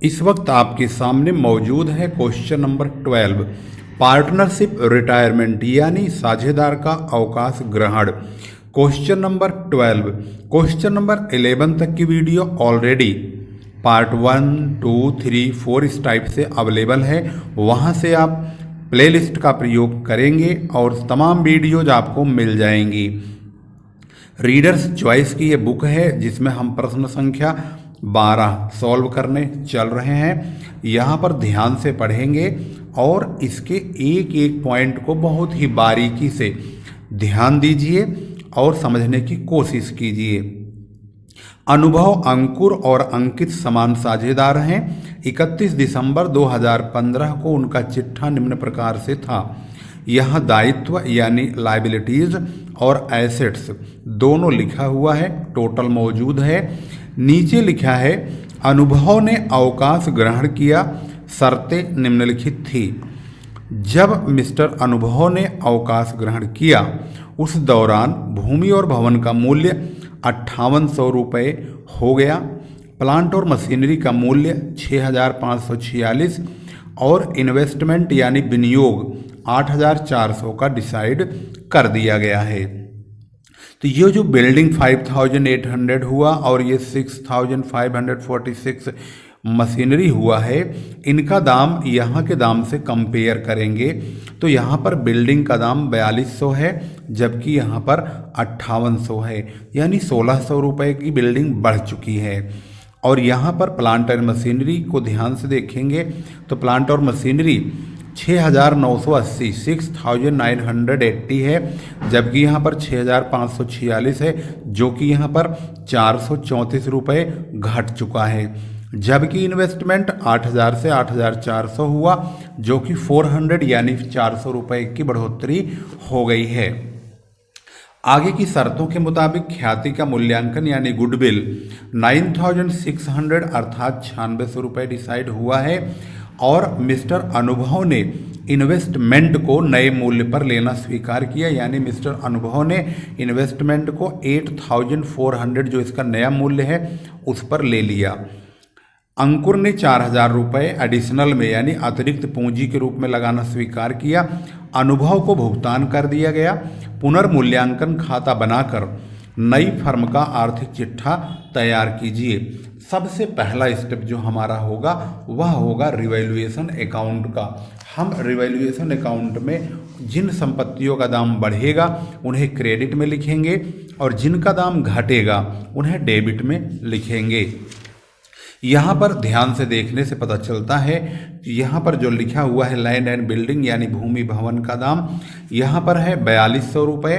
इस वक्त आपके सामने मौजूद है क्वेश्चन नंबर 12, पार्टनरशिप रिटायरमेंट यानी साझेदार का अवकाश ग्रहण। क्वेश्चन नंबर 12, क्वेश्चन नंबर 11 तक की वीडियो ऑलरेडी पार्ट 1, 2, 3, 4 इस टाइप से अवेलेबल है। वहाँ से आप प्लेलिस्ट का प्रयोग करेंगे और तमाम वीडियोज आपको मिल जाएंगी। रीडर्स चॉइस की ये बुक है जिसमें हम प्रश्न संख्या 12 सॉल्व करने चल रहे हैं। यहाँ पर ध्यान से पढ़ेंगे और इसके एक एक पॉइंट को बहुत ही बारीकी से ध्यान दीजिए और समझने की कोशिश कीजिए। अनुभव अंकुर और अंकित समान साझेदार हैं। 31 दिसंबर 2015 को उनका चिट्ठा निम्न प्रकार से था। यहाँ दायित्व यानी लायबिलिटीज और एसेट्स दोनों लिखा हुआ है, टोटल मौजूद है। नीचे लिखा है अनुभव ने अवकाश ग्रहण किया, शर्तें निम्नलिखित थी। जब मिस्टर अनुभव ने अवकाश ग्रहण किया उस दौरान भूमि और भवन का मूल्य 5800 रुपये हो गया, प्लांट और मशीनरी का मूल्य 6546 और इन्वेस्टमेंट यानी विनियोग 8400 का डिसाइड कर दिया गया है। तो ये जो बिल्डिंग 5800 हुआ और ये 6546 मशीनरी हुआ है, इनका दाम यहाँ के दाम से कंपेयर करेंगे तो यहाँ पर बिल्डिंग का दाम 4200 है जबकि यहाँ पर 5800 है, यानी 1600 रुपये की बिल्डिंग बढ़ चुकी है। और यहाँ पर प्लांट और मशीनरी को ध्यान से देखेंगे तो प्लांट और मशीनरी 6980 6980 है जबकि यहाँ पर 6546 है जो कि यहाँ पर 434 रुपये घट चुका है। जबकि इन्वेस्टमेंट 8000 से 8400 हुआ जो कि 400 यानी 400 रुपये की बढ़ोतरी हो गई है। आगे की शर्तों के मुताबिक ख्याति का मूल्यांकन यानी गुडविल 9600 अर्थात 9600 रुपये डिसाइड हुआ है और मिस्टर अनुभव ने इन्वेस्टमेंट को नए मूल्य पर लेना स्वीकार किया, यानी मिस्टर अनुभव ने इन्वेस्टमेंट को 8400 जो इसका नया मूल्य है उस पर ले लिया। अंकुर ने 4000 रुपये एडिशनल में यानी अतिरिक्त पूंजी के रूप में लगाना स्वीकार किया। अनुभव को भुगतान कर दिया गया। पुनर्मूल्यांकन खाता बनाकर नई फर्म का आर्थिक चिट्ठा तैयार कीजिए। सबसे पहला स्टेप जो हमारा होगा वह होगा रिवैल्यूएशन अकाउंट का। हम रिवैल्यूएशन अकाउंट में जिन संपत्तियों का दाम बढ़ेगा उन्हें क्रेडिट में लिखेंगे और जिनका दाम घटेगा उन्हें डेबिट में लिखेंगे। यहाँ पर ध्यान से देखने से पता चलता है कि यहाँ पर जो लिखा हुआ है लैंड एंड बिल्डिंग यानी भूमि भवन का दाम यहाँ पर है 4200 रुपये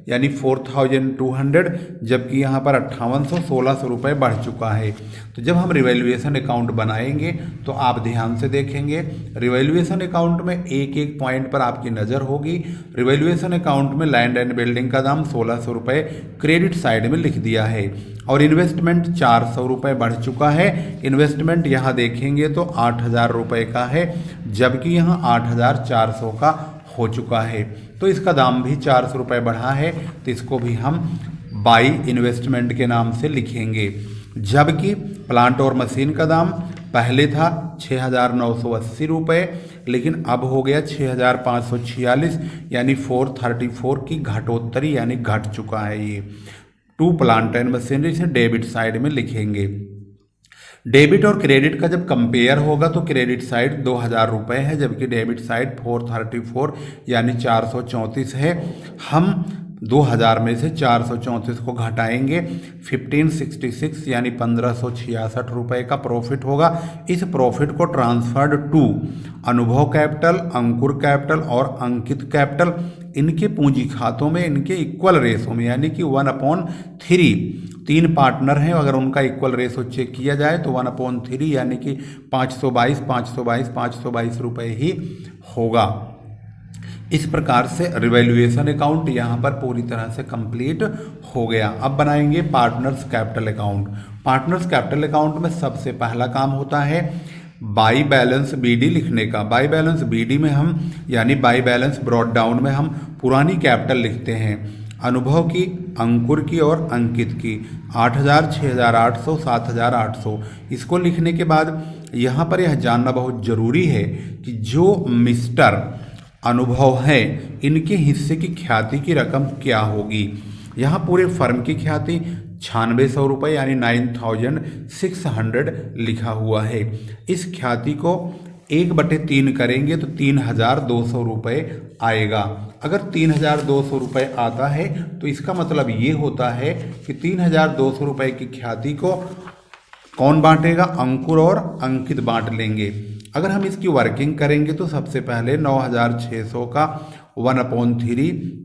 यानी 4200 जबकि यहाँ पर 5800 रुपये बढ़ चुका है। तो जब हम रिवैल्यूएशन अकाउंट बनाएंगे तो आप ध्यान से देखेंगे रिवैल्यूएशन अकाउंट में एक एक पॉइंट पर आपकी नज़र होगी। रिवैल्यूएशन अकाउंट में लैंड एंड बिल्डिंग का दाम 1600 रुपये क्रेडिट साइड में लिख दिया है और इन्वेस्टमेंट 400 रुपये बढ़ चुका है। इन्वेस्टमेंट यहाँ देखेंगे तो 8000 रुपये का है जबकि यहाँ 8400 का हो चुका है। तो इसका दाम भी 400 रुपये बढ़ा है तो इसको भी हम बाई इन्वेस्टमेंट के नाम से लिखेंगे। जबकि प्लांट और मशीन का दाम पहले था 6980 रुपये लेकिन अब हो गया 6546 यानी 434 की घटोत्तरी यानी घट चुका है। ये टू प्लांट एंड मशीनरी से डेबिट साइड में लिखेंगे। डेबिट और क्रेडिट का जब कंपेयर होगा तो क्रेडिट साइड 2000 रुपये है जबकि डेबिट साइड 434 यानी 434 है। हम 2000 में से 434 को घटाएंगे 1566 यानी 1566 रुपये का प्रॉफिट होगा। इस प्रॉफिट को ट्रांसफर्ड टू अनुभव कैपिटल, अंकुर कैपिटल और अंकित कैपिटल इनके पूंजी खातों में इनके इक्वल रेशो में यानी कि 1/3 तीन पार्टनर हैं, अगर उनका इक्वल रेशो चेक किया जाए तो 1/3 यानी कि 522 रुपये ही होगा। इस प्रकार से रिवैल्यूएशन अकाउंट यहाँ पर पूरी तरह से कंप्लीट हो गया। अब बनाएंगे partners capital account. Partners capital account में सबसे पहला काम होता है बाई बैलेंस बीडी लिखने का। बाई बैलेंस बीडी में हम यानी बाई बैलेंस ब्रॉड डाउन में हम पुरानी कैपिटल लिखते हैं। अनुभव की, अंकुर की और अंकित की 8000, 6800, 7800। इसको लिखने के बाद यहाँ पर यह जानना बहुत ज़रूरी है कि जो मिस्टर अनुभव है इनके हिस्से की ख्याति की रकम क्या होगी। यहाँ पूरे फर्म की ख्याति 9600 रुपये यानी 9600 लिखा हुआ है। इस ख्याति को 1/3 करेंगे तो 3200 रुपये आएगा। अगर 3200 रुपये आता है तो इसका मतलब ये होता है कि 3200 रुपये की ख्याति को कौन बांटेगा, अंकुर और अंकित बांट लेंगे। अगर हम इसकी वर्किंग करेंगे तो सबसे पहले 9600 का 1/3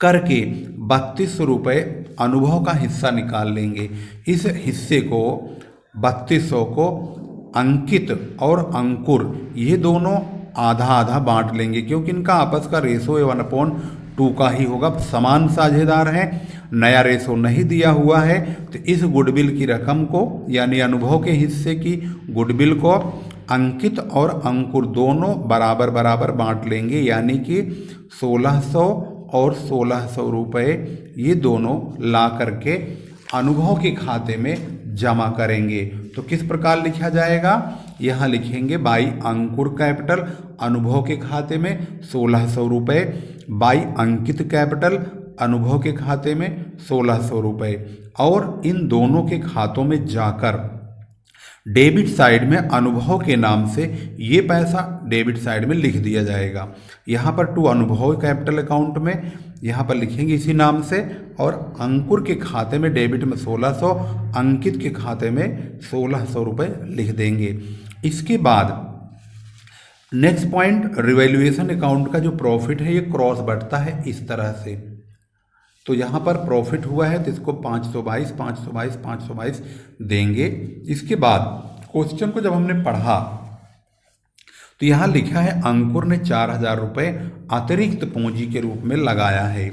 करके 3200 रुपये अनुभव का हिस्सा निकाल लेंगे। इस हिस्से को 3200 को अंकित और अंकुर ये दोनों आधा आधा बांट लेंगे, क्योंकि इनका आपस का रेशो 1/2 का ही होगा, समान साझेदार हैं। नया रेशो नहीं दिया हुआ है तो इस गुडविल की रकम को यानी अनुभव के हिस्से की गुडविल को अंकित और अंकुर दोनों बराबर बराबर बांट लेंगे, यानी कि 1600 और 1600 रुपये ये दोनों ला करके अनुभव के खाते में जमा करेंगे। तो किस प्रकार लिखा जाएगा, यहाँ लिखेंगे बाई अंकुर कैपिटल अनुभव के खाते में 1600 रुपये, बाई अंकित कैपिटल अनुभव के खाते में 1600 रुपये, और इन दोनों के खातों में जाकर डेबिट साइड में अनुभव के नाम से ये पैसा डेबिट साइड में लिख दिया जाएगा। यहाँ पर टू अनुभव कैपिटल अकाउंट में यहाँ पर लिखेंगे इसी नाम से, और अंकुर के खाते में डेबिट में 1600, अंकित के खाते में 1600 रुपये लिख देंगे। इसके बाद नेक्स्ट पॉइंट, रिवैल्यूएशन अकाउंट का जो प्रॉफिट है ये क्रॉस बढ़ता है इस तरह से। तो यहाँ पर प्रॉफिट हुआ है तो इसको 522 522 522 देंगे। इसके बाद क्वेश्चन को जब हमने पढ़ा तो यहाँ लिखा है अंकुर ने 4000 रुपये अतिरिक्त पूंजी के रूप में लगाया है,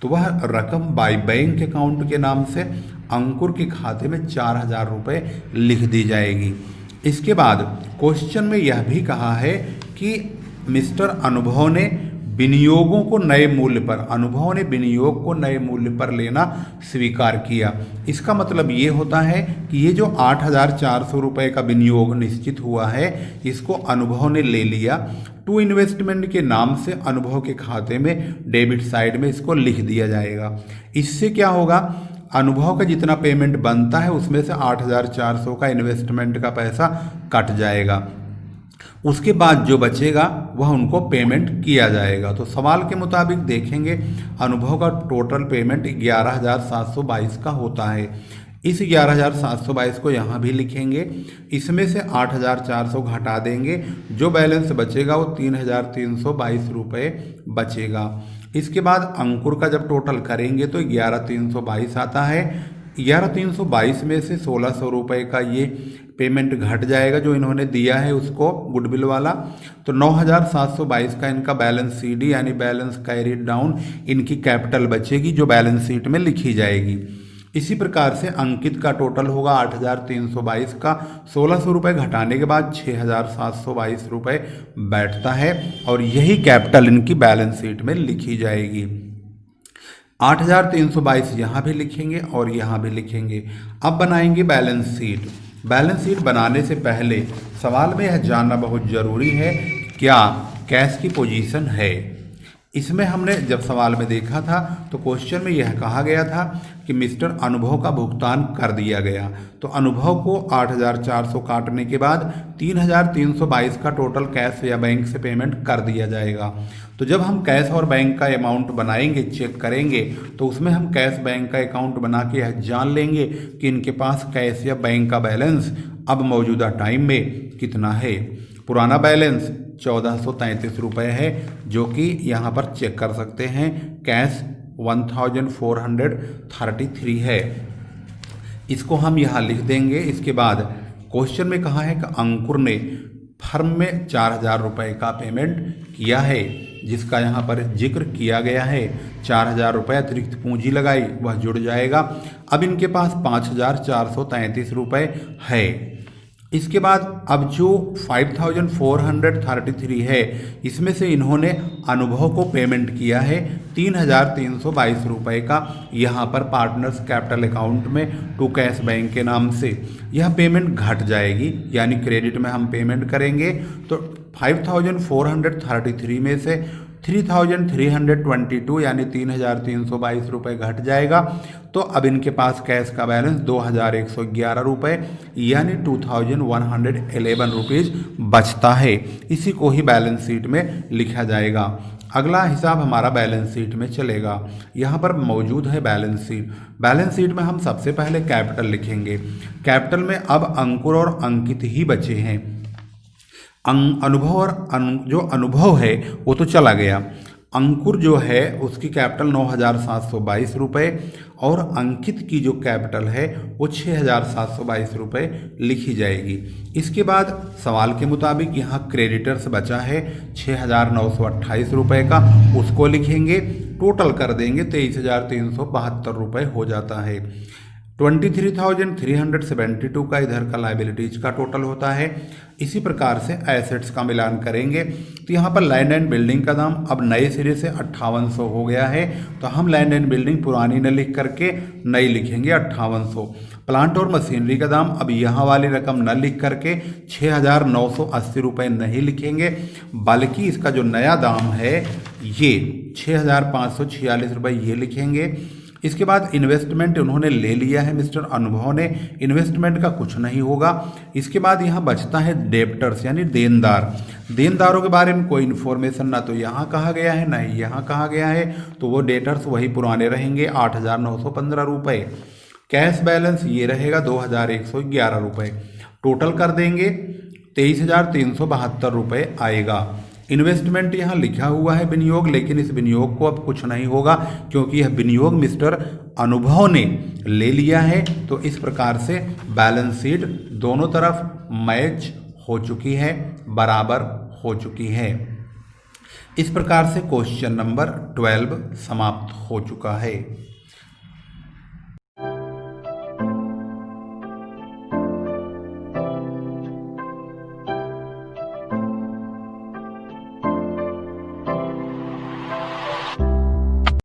तो वह रकम बाई बैंक अकाउंट के नाम से अंकुर के खाते में 4000 रुपये लिख दी जाएगी। इसके बाद क्वेश्चन में यह भी कहा है कि मिस्टर अनुभव ने विनियोगों को नए मूल्य पर, अनुभव ने विनियोग को नए मूल्य पर लेना स्वीकार किया। इसका मतलब ये होता है कि ये जो 8400 रुपये का विनियोग निश्चित हुआ है इसको अनुभव ने ले लिया, टू इन्वेस्टमेंट के नाम से अनुभव के खाते में डेबिट साइड में इसको लिख दिया जाएगा। इससे क्या होगा, अनुभव का जितना पेमेंट बनता है उसमें से 8400 का इन्वेस्टमेंट का पैसा कट जाएगा, उसके बाद जो बचेगा वह उनको पेमेंट किया जाएगा। तो सवाल के मुताबिक देखेंगे अनुभव का टोटल पेमेंट 11722 का होता है। इस 11722 को यहाँ भी लिखेंगे, इसमें से 8400 घटा देंगे, जो बैलेंस बचेगा वो 3322 रुपये बचेगा। इसके बाद अंकुर का जब टोटल करेंगे तो 11322 आता है। 11322 में से 1600 रुपये का ये पेमेंट घट जाएगा जो इन्होंने दिया है उसको गुडविल वाला, तो 9722 का इनका बैलेंस सीडी यानी बैलेंस कैरीड डाउन इनकी कैपिटल बचेगी जो बैलेंस शीट में लिखी जाएगी। इसी प्रकार से अंकित का टोटल होगा 8322 का, 1600 रुपये घटाने के बाद 6722 रुपये बैठता है और यही कैपिटल इनकी बैलेंस शीट में लिखी जाएगी। 8322 यहाँ भी लिखेंगे और यहाँ भी लिखेंगे। अब बनाएंगे बैलेंस शीट। बैलेंस शीट बनाने से पहले सवाल में यह जानना बहुत ज़रूरी है क्या कैश की पोजीशन है। इसमें हमने जब सवाल में देखा था तो क्वेश्चन में यह कहा गया था कि मिस्टर अनुभव का भुगतान कर दिया गया, तो अनुभव को 8400 काटने के बाद 3322 का टोटल कैश या बैंक से पेमेंट कर दिया जाएगा। तो जब हम कैश और बैंक का अमाउंट बनाएंगे, चेक करेंगे, तो उसमें हम कैश बैंक का अकाउंट बना के यह जान लेंगे कि इनके पास कैश या बैंक का बैलेंस अब मौजूदा टाइम में कितना है। पुराना बैलेंस 1433 रुपये है जो कि यहाँ पर चेक कर सकते हैं। कैश 1433 है, इसको हम यहाँ लिख देंगे। इसके बाद क्वेश्चन में कहा है कि अंकुर ने फर्म में 4000 रुपये का पेमेंट किया है जिसका यहाँ पर जिक्र किया गया है। 4000 रुपये अतिरिक्त पूंजी लगाई वह जुड़ जाएगा। अब इनके पास 5433 रुपये है। इसके बाद अब जो 5433 है, इसमें से इन्होंने अनुभव को पेमेंट किया है 3322 रुपये का यहाँ पर पार्टनर्स कैपिटल अकाउंट में टू कैश बैंक के नाम से। यह पेमेंट घट जाएगी, यानी क्रेडिट में हम पेमेंट करेंगे तो 5433 में से 3322 यानी 3322 रुपये घट जाएगा। तो अब इनके पास कैश का बैलेंस 2111 रुपये यानी 2111 रुपीज़ बचता है। इसी को ही बैलेंस शीट में लिखा जाएगा। अगला हिसाब हमारा बैलेंस शीट में चलेगा। यहाँ पर मौजूद है बैलेंस शीट। बैलेंस शीट में हम सबसे पहले कैपिटल लिखेंगे। कैपिटल में अब अंकुर और अंकित ही बचे हैं। अनुभव और जो अनुभव है वो तो चला गया। अंकुर जो है उसकी कैपिटल 9722 रुपये और अंकित की जो कैपिटल है वो 6722 रुपये लिखी जाएगी। इसके बाद सवाल के मुताबिक यहाँ क्रेडिटर्स बचा है 6928 रुपये का, उसको लिखेंगे, टोटल कर देंगे 23,372 रुपये हो जाता है। 23,372 का इधर का लाइबिलिटीज का टोटल होता है। इसी प्रकार से एसेट्स का मिलान करेंगे तो यहाँ पर लैंड एंड बिल्डिंग का दाम अब नए सिरे से 5800 हो गया है, तो हम लैंड एंड बिल्डिंग पुरानी न लिख करके नई लिखेंगे 5800। प्लांट और मशीनरी का दाम अब यहाँ वाली रकम न लिख करके 6,980 रुपये नहीं लिखेंगे, बल्कि इसका जो नया दाम है ये 6,546 रुपये ये लिखेंगे। इसके बाद इन्वेस्टमेंट उन्होंने ले लिया है मिस्टर अनुभव ने, इन्वेस्टमेंट का कुछ नहीं होगा। इसके बाद यहाँ बचता है डेप्टर्स यानी देनदार। देनदारों के बारे में कोई इन्फॉर्मेशन ना तो यहाँ कहा गया है ना ही यहाँ कहा गया है, तो वो डेटर्स वही पुराने रहेंगे 8,915 रुपये। कैश बैलेंस ये रहेगा 2,111 रुपये। टोटल कर देंगे 23,372 रुपये आएगा। इन्वेस्टमेंट यहाँ लिखा हुआ है विनियोग, लेकिन इस विनियोग को अब कुछ नहीं होगा क्योंकि यह विनियोग मिस्टर अनुभव ने ले लिया है। तो इस प्रकार से बैलेंस शीट दोनों तरफ मैच हो चुकी है, बराबर हो चुकी है। इस प्रकार से क्वेश्चन नंबर 12 समाप्त हो चुका है।